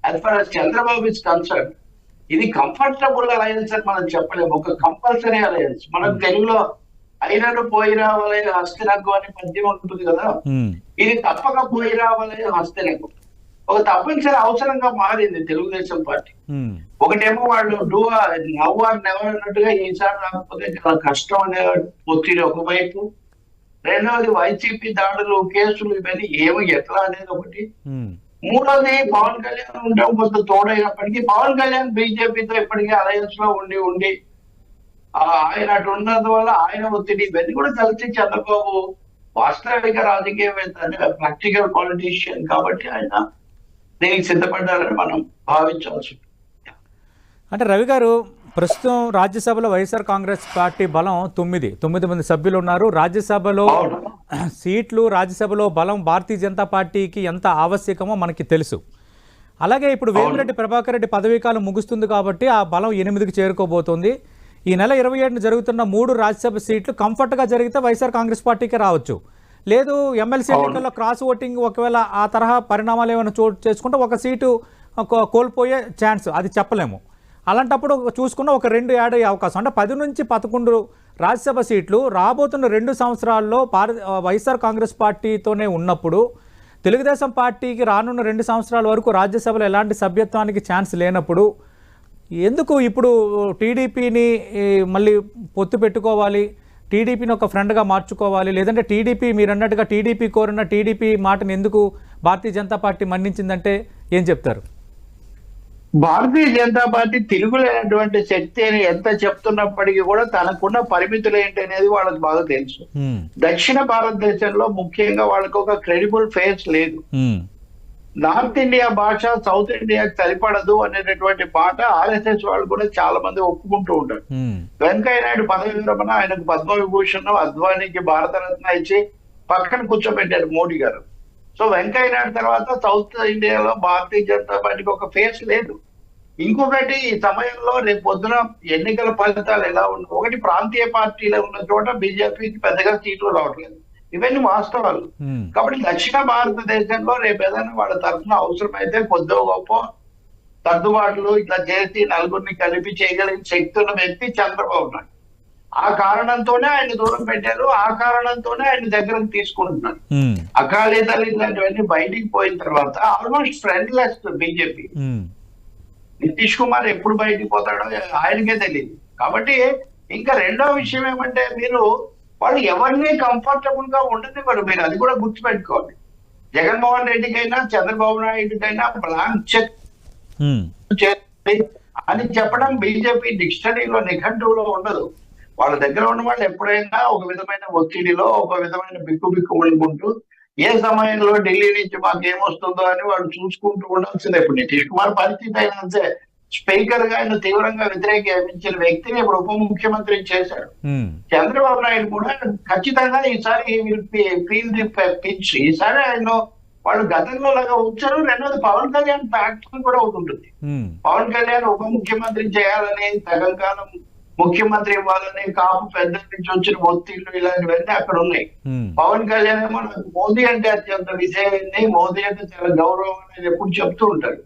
As for as Chandrababu is concern ఇది comfortable alliance అని మనం చెప్పలేము. ఒక కంపల్సరీ అలయన్స్. మనం తెలుగులో అయినను పోయి రావాలి హస్తినకు అని పద్యం ఉంటుంది కదా, ఇది తప్పక పోయి రావాలి హస్తినకు ఒక తప్పనిసరి అవసరంగా మారింది తెలుగుదేశం పార్టీ. ఒకటేమో వాళ్ళు డూ నవ్ ఆర్ నెవర్ అన్నట్టుగా ఈసారి రాకపోతే చాలా కష్టం అనే ఒత్తిడి ఒకవైపు, రెండవది వైసీపీ దాడులు కేసులు ఇవన్నీ ఏమి ఎట్లా అనేది ఒకటి, మూడోది పవన్ కళ్యాణ్ ఉండడం కొంత తోడైనప్పటికీ పవన్ కళ్యాణ్ బీజేపీతో ఇప్పటికీ అలయన్స్ లో ఉండి ఆయన అటు ఉన్నందు వల్ల ఆయన ఒత్తిడి ఇవన్నీ కూడా కలిసి చంద్రబాబు వాస్తవిక రాజకీయవేత్త అంటే ప్రాక్టికల్ పాలిటీషియన్ కాబట్టి ఆయన దీనికి సిద్ధపడ్డారని మనం భావించవచ్చు. అంటే రవి గారు, ప్రస్తుతం రాజ్యసభలో వైఎస్ఆర్ కాంగ్రెస్ పార్టీ బలం 9 మంది సభ్యులు ఉన్నారు. రాజ్యసభలో సీట్లు, రాజ్యసభలో బలం భారతీయ జనతా పార్టీకి ఎంత ఆవశ్యకమో మనకి తెలుసు. అలాగే ఇప్పుడు వేమిరెడ్డి ప్రభాకర్ రెడ్డి పదవీకాలం ముగుస్తుంది కాబట్టి ఆ బలం 8కి చేరుకోబోతోంది. ఈ నెల 27న జరుగుతున్న 3 రాజ్యసభ సీట్లు కంఫర్ట్గా జరిగితే వైఎస్ఆర్ కాంగ్రెస్ పార్టీకి రావచ్చు. లేదు ఎమ్మెల్సీ ఎన్నికల్లో క్రాస్ ఓటింగ్ ఒకవేళ ఆ తరహా పరిణామాలు ఏమైనా చోటు చేసుకుంటే ఒక సీటు కోల్పోయే ఛాన్స్ అది చెప్పలేము. అలాంటప్పుడు చూసుకున్న ఒక 2 యాడ్ అయ్యే అవకాశం, అంటే 10 నుంచి 11 రాజ్యసభ సీట్లు రాబోతున్న 2 సంవత్సరాల్లో వైఎస్ఆర్ కాంగ్రెస్ పార్టీతోనే ఉన్నప్పుడు తెలుగుదేశం పార్టీకి రానున్న 2 సంవత్సరాల వరకు రాజ్యసభలో ఎలాంటి సభ్యత్వానికి ఛాన్స్ లేనప్పుడు ఎందుకు ఇప్పుడు టీడీపీని మళ్ళీ పొత్తు పెట్టుకోవాలి, టీడీపీని ఒక ఫ్రెండ్గా మార్చుకోవాలి, లేదంటే టీడీపీ మీరు అన్నట్టుగా టీడీపీ కోరిన టీడీపీ మాటను ఎందుకు భారతీయ జనతా పార్టీ మన్నించిందంటే ఏం చెప్తారు? భారతీయ జనతా పార్టీ తిరుగులేనటువంటి శక్తి అని ఎంత చెప్తున్నప్పటికీ కూడా తనకున్న పరిమితులు ఏంటి అనేది వాళ్ళకి బాగా తెలుసు. దక్షిణ భారతదేశంలో ముఖ్యంగా వాళ్ళకి ఒక క్రెడిబుల్ ఫేస్ లేదు. నార్త్ ఇండియా భాష సౌత్ ఇండియాకి సరిపడదు అనేటటువంటి మాట ఆర్ఎస్ఎస్ వాళ్ళు కూడా చాలా మంది ఒప్పుకుంటూ ఉంటారు. వెంకయ్య నాయుడు పదవి విరమణ, ఆయనకు పద్మవిభూషణ్, అద్వానీకి భారతరత్న ఇచ్చి పక్కన కూర్చోబెట్టారు మోడీ గారు. సో వెంకయ్య నాయుడు తర్వాత సౌత్ ఇండియాలో భారతీయ జనతా పార్టీకి ఒక ఫేస్ లేదు. ఇంకొకటి ఈ సమయంలో రేపు పొద్దున ఎన్నికల ఫలితాలు ఎలా ఉన్నాయి, ఒకటి ప్రాంతీయ పార్టీలో ఉన్న చోట బీజేపీకి పెద్దగా సీట్లు రావట్లేదు, ఇవన్నీ వాస్తవాలు. కాబట్టి దక్షిణ భారతదేశంలో రేపు ఏదైనా వాళ్ళ తరఫున అవసరమైతే కొద్దిగా గొప్ప సర్దుబాట్లు ఇట్లా చేసి నలుగురిని కలిపి చేయగలిగిన శక్తి ఉన్న వ్యక్తి చంద్రబాబు నాయుడు. ఆ కారణంతోనే ఆయన దూరం పెట్టారు, ఆ కారణంతోనే ఆయన దగ్గరకు తీసుకుంటున్నారు. అకాలీదళం ఇలాంటివన్నీ బయటికి పోయిన తర్వాత almost friendless BJP. Nitish Kumar ఎప్పుడు బయటికి పోతాడో ఆయనకే తెలియదు. కాబట్టి ఇంకా రెండో విషయం ఏమంటే మీరు వాళ్ళు ఎవరిని కంఫర్టబుల్ గా ఉండనివ్వరు. మీరు అది కూడా గుర్తుపెట్టుకోవాలి. జగన్మోహన్ రెడ్డికైనా చంద్రబాబు నాయుడుకైనా బ్లాంక్ చెక్ అని చెప్పడం బీజేపీ డిక్షనరీలో నిఘంటువులో ఉండదు. వాళ్ళ దగ్గర ఉన్న వాళ్ళు ఎప్పుడైనా ఒక విధమైన ఒత్తిడిలో ఒక విధమైన బిక్కు ఉండుకుంటూ ఏ సమయంలో ఢిల్లీ నుంచి మాకు ఏమొస్తుందో అని వాళ్ళు చూసుకుంటూ ఉండాల్సిందే. ఇప్పుడు నితీష్ కుమార్ పరిస్థితి అయినా అంతే. స్పీకర్ గా ఆయన తీవ్రంగా వ్యతిరేకించిన వ్యక్తిని ఇప్పుడు ఉప ముఖ్యమంత్రి చేశాడు. చంద్రబాబు నాయుడు కూడా ఖచ్చితంగా ఈసారి ఫీల్ ది పిచ్. ఈసారి ఆయన వాళ్ళు గతంలో లాగా ఉంచారు. రెండోది పవన్ కళ్యాణ్ ఫ్యాక్టర్ కూడా ఒకటి ఉంటుంది. పవన్ కళ్యాణ్ ఉప ముఖ్యమంత్రి చేయాలని, సగం కాలం ముఖ్యమంత్రి ఇవ్వాలని కాపు పెద్ద నుంచి వచ్చిన ఒత్తిళ్లు ఇలాంటివన్నీ అక్కడ ఉన్నాయి. పవన్ కళ్యాణ్ ఏమో నాకు మోదీ అంటే అత్యంత విజయాన్ని, మోదీ అంటే చాలా గౌరవం అని ఎప్పుడు చెప్తూ ఉంటారు.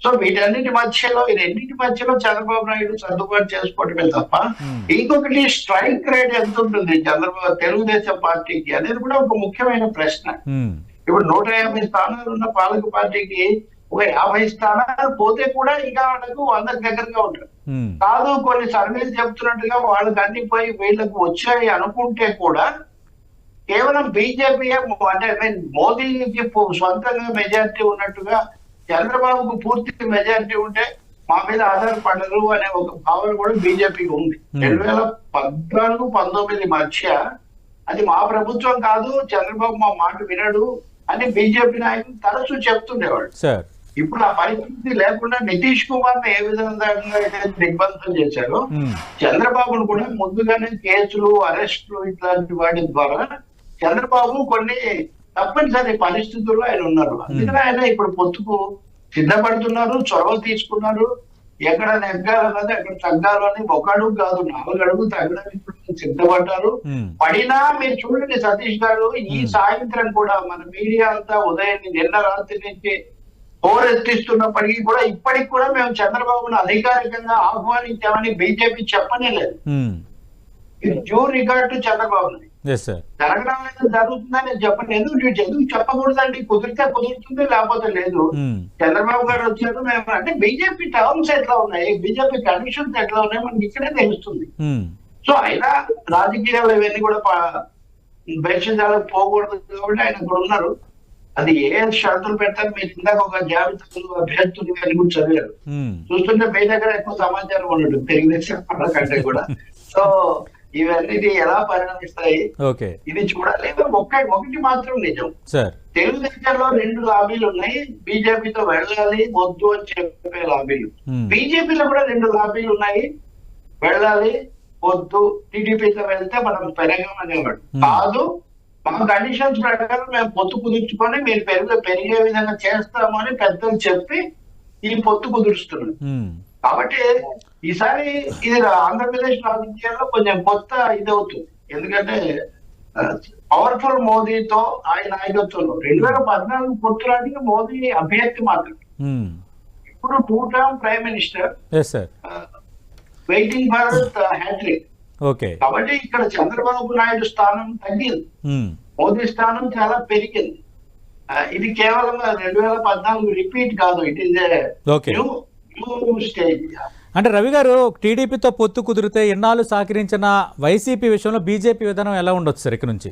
సో వీటన్నిటి మధ్యలో ఈ రెండింటి మధ్యలో చంద్రబాబు నాయుడు సర్దుబాటు చేసుకోవటమే తప్ప ఇంకొకటి స్ట్రైక్ రేట్ ఎంత ఉంటుంది చంద్రబాబు తెలుగుదేశం పార్టీకి అనేది కూడా ఒక ముఖ్యమైన ప్రశ్న. ఇప్పుడు 150 స్థానాలు ఉన్న పాలక పార్టీకి ఒక 50 స్థానాలు పోతే కూడా ఇంకా వాళ్ళకు 100కి దగ్గరగా ఉంటారు. కాదు కొన్ని సర్వేలు చెప్తున్నట్టుగా వాళ్ళకి అన్ని పోయి వీళ్ళకు వచ్చాయి అనుకుంటే కూడా కేవలం బీజేపీ అంటే మోదీకి సొంతంగా మెజారిటీ ఉన్నట్టుగా చంద్రబాబుకు పూర్తి మెజారిటీ ఉంటే మా మీద ఆధారపడరు అనే ఒక భావన కూడా బీజేపీకి ఉంది. 2014-19 మధ్య అది మా ప్రభుత్వం కాదు, చంద్రబాబు మా మాట వినడు అని బీజేపీ నాయకులు తరచూ చెప్తుండేవాడు. ఇప్పుడు ఆ పరిస్థితి లేకుండా నితీష్ కుమార్ ని ఏ విధంగా అయితే దిగ్బంధం చేశారో చంద్రబాబును కూడా ముందుగానే కేసులు, అరెస్టులు ఇట్లాంటి వాటి ద్వారా చంద్రబాబు కొన్ని తప్పనిసరి పరిస్థితుల్లో ఆయన ఉన్నారు. అందుకని ఆయన ఇప్పుడు పొత్తుకు సిద్ధపడుతున్నారు, చొరవ తీసుకున్నారు. ఎక్కడ నెగ్గాలన్నది అక్కడ తగ్గాలని 1 అడుగు కాదు 4 అడుగులు తగ్గడానికి ఇప్పుడు సిద్ధపడ్డారు. పడినా మీరు చూడండి సతీష్ గారు, ఈ సాయంత్రం కూడా మన మీడియా అంతా ఉదయం నిన్న రాత్రి నుంచి హోరెత్తిస్తున్నప్పటికీ కూడా ఇప్పటికి కూడా మేము చంద్రబాబును అధికారికంగా ఆహ్వానించామని బీజేపీ చెప్పనే లేదు. ఇది డ్యూ రిగార్డ్ టు చంద్రబాబు. జరగడం లేదు, జరుగుతుందని నేను చెప్పండి. ఎందుకు చెప్పకూడదండి? కుదిరితే కుదురుతుంది, లేకపోతే లేదు. చంద్రబాబు గారు వచ్చారు, మేము అంటే బీజేపీ టర్మ్స్ ఎట్లా ఉన్నాయి, బీజేపీ కండిషన్స్ ఎట్లా ఉన్నాయి మనకి ఇక్కడే తెలుస్తుంది. సో అయినా రాజకీయాలు ఇవన్నీ కూడా భేషజాలకు పోకూడదు కాబట్టి ఆయన ఇక్కడ ఉన్నారు. అది ఏ షరతులు పెడతారు మీరు ఇందాక ఒక జాబితాలు అభ్యర్థులు అని కూడా చదివారు. చూస్తుంటే మీ దగ్గర ఎక్కువ సమాచారం ఉండదు తెలుగుదేశం కంటే కూడా. సో ఇవన్నీ ఎలా పరిణమిస్తాయి ఇది చూడాలి. ఒకటి మాత్రం నిజం, తెలుగుదేశంలో 2 లాబీలు ఉన్నాయి. బీజేపీతో వెళ్ళాలి వద్దు అని చెప్పే లాబీలు, బీజేపీలో కూడా 2 లాబీలు ఉన్నాయి. వెళ్ళాలి వద్దు, టీడీపీతో వెళ్తే మనం పెరగమనేవాడు కాదు, మా కండిషన్స్ ప్రకారం మేము పొత్తు కుదుర్చుకొని మీరు పెరిగే విధంగా చేస్తాము అని పెద్దలు చెప్పి ఈ పొత్తు కుదురుస్తున్నాం. కాబట్టి ఈసారి ఇది ఆంధ్రప్రదేశ్ రాజకీయాల్లో కొంచెం కొత్త ఇది అవుతుంది. ఎందుకంటే పవర్ఫుల్ మోదీతో ఆయన నాయకత్వంలో 2014 పొత్తులాంటి మోదీ అభ్యర్థి మాత్రం. ఇప్పుడు 2 term prime minister, waiting for hattrick. కాబట్టి ఇక్కడ చంద్రబాబు నాయుడు స్థానం తగ్గింది, మోదీ స్థానం చాలా పెరిగింది. ఇది కేవలం 2014 రిపీట్ కాదు, ఇట్ ఈస్ న్యూ స్టేజ్. అంటే రవి గారు, టీడీపీతో పొత్తు కుదిరితే ఎన్నాళ్ళు సహకరించిన వైసీపీ విషయంలో బీజేపీ విధానం ఎలా ఉండొచ్చు సార్ ఇక్కడ నుంచి?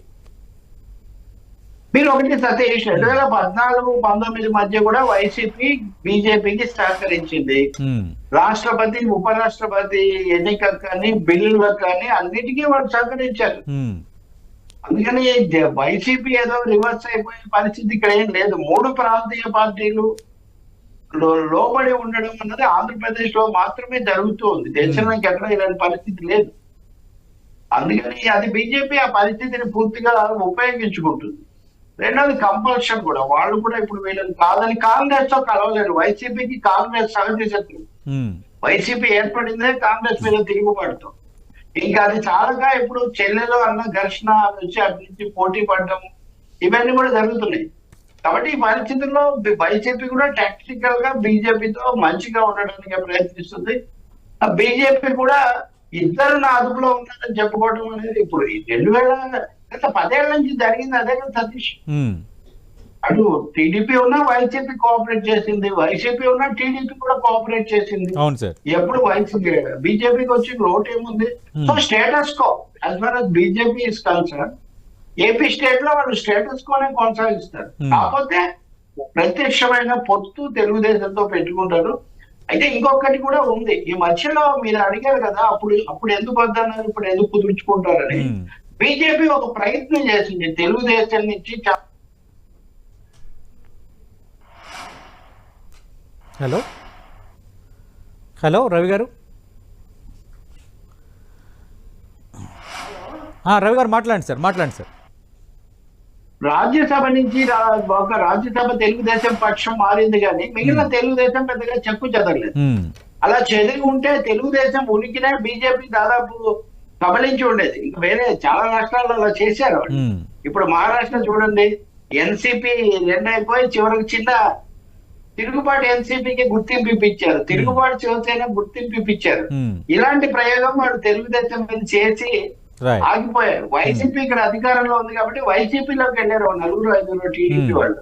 మీరు ఒకటి సతీష్, 2014-19 మధ్య కూడా వైసీపీ బీజేపీకి సహకరించింది. రాష్ట్రపతి ఉపరాష్ట్రపతి ఎన్నికలకు కానీ బిల్లులకు కానీ అన్నిటికీ వాళ్ళు సహకరించారు. అందుకని వైసీపీ ఏదో రివర్స్ అయిపోయే పరిస్థితి ఇక్కడ ఏం లేదు. 3 ప్రాంతీయ పార్టీలు లోబడి ఉండడం అన్నది ఆంధ్రప్రదేశ్ లో మాత్రమే జరుగుతూ ఉంది, దేశంలో ఎక్కడ ఇలాంటి పరిస్థితి లేదు. అందుకని అది బీజేపీ ఆ పరిస్థితిని పూర్తిగా ఉపయోగించుకుంటుంది. రెండోది కంపల్షన్ కూడా, వాళ్ళు కూడా ఇప్పుడు వీళ్ళని కాదని కాంగ్రెస్ తో కలవలేరు. వైసీపీకి కాంగ్రెస్ సహజ శత్రువు. వైసీపీ ఏర్పడిందే కాంగ్రెస్ మీద తిరుగుబాటుతో. ఇంకా అది చాలాగా ఇప్పుడు చెల్లెలో అన్న ఘర్షణ వచ్చి అటు నుంచి పోటీ పడడం ఇవన్నీ కూడా జరుగుతున్నాయి. కాబట్టి ఈ పరిస్థితుల్లో వైసీపీ కూడా టాక్టికల్ గా బీజేపీతో మంచిగా ఉండడానికి ప్రయత్నిస్తుంది. బీజేపీ కూడా ఇద్దరు నా అదుపులో ఉన్నారని చెప్పుకోవడం అనేది ఇప్పుడు 2010 ఏళ్ల నుంచి జరిగింది అదే కదా సతీష్. అటు టీడీపీ ఉన్నా వైసీపీ కోఆపరేట్ చేసింది, వైసీపీ ఉన్నా టీడీపీ కూడా కోఆపరేట్ చేసింది. ఎప్పుడు వైసీపీ బీజేపీకి వచ్చి లోటు ఏముంది? So status quo as far as BJP is concern, AP state లో వాళ్ళు స్టేటస్ కోనే కొనసాగిస్తారు. కాకపోతే ప్రత్యక్షమైన పొత్తు తెలుగుదేశంతో పెట్టుకుంటారు. అయితే ఇంకొకటి కూడా ఉంది, ఈ మధ్యలో మీరు అడిగారు కదా అప్పుడు ఎందుకు వద్దన్నారు ఇప్పుడు ఎందుకు కుదుర్చుకుంటారని. బీజేపీ ఒక ప్రయత్నం చేసింది తెలుగుదేశం నుంచి. హలో రవి గారు, రవి గారు మాట్లాడండి సార్. రాజ్యసభ నుంచి ఒక రాజ్యసభ తెలుగుదేశం పక్షం మారింది కానీ మిగిలిన తెలుగుదేశం పెద్దగా చెప్పు చెదరలేదు. అలా చెదిరి ఉంటే తెలుగుదేశం ఉనికినే బీజేపీ దాదాపు కబలించి ఉండేది. ఇంకా వేరే చాలా రాష్ట్రాల్లో అలా చేశారు. ఇప్పుడు మహారాష్ట్ర చూడండి, ఎన్సీపీ 2 అయిపోయి చివరికి చిన్న తిరుగుబాటు ఎన్సీపీకి గుర్తింపు ఇప్పించారు, తిరుగుబాటు శివసేన గుర్తింపు ఇప్పించారు. ఇలాంటి ప్రయోగం వాడు తెలుగుదేశం మీద చేసి ఆగిపోయారు. వైసీపీ ఇక్కడ అధికారంలో ఉంది కాబట్టి వైసీపీలోకి వెళ్ళారు 4-5 టీడీపీ వాళ్ళు.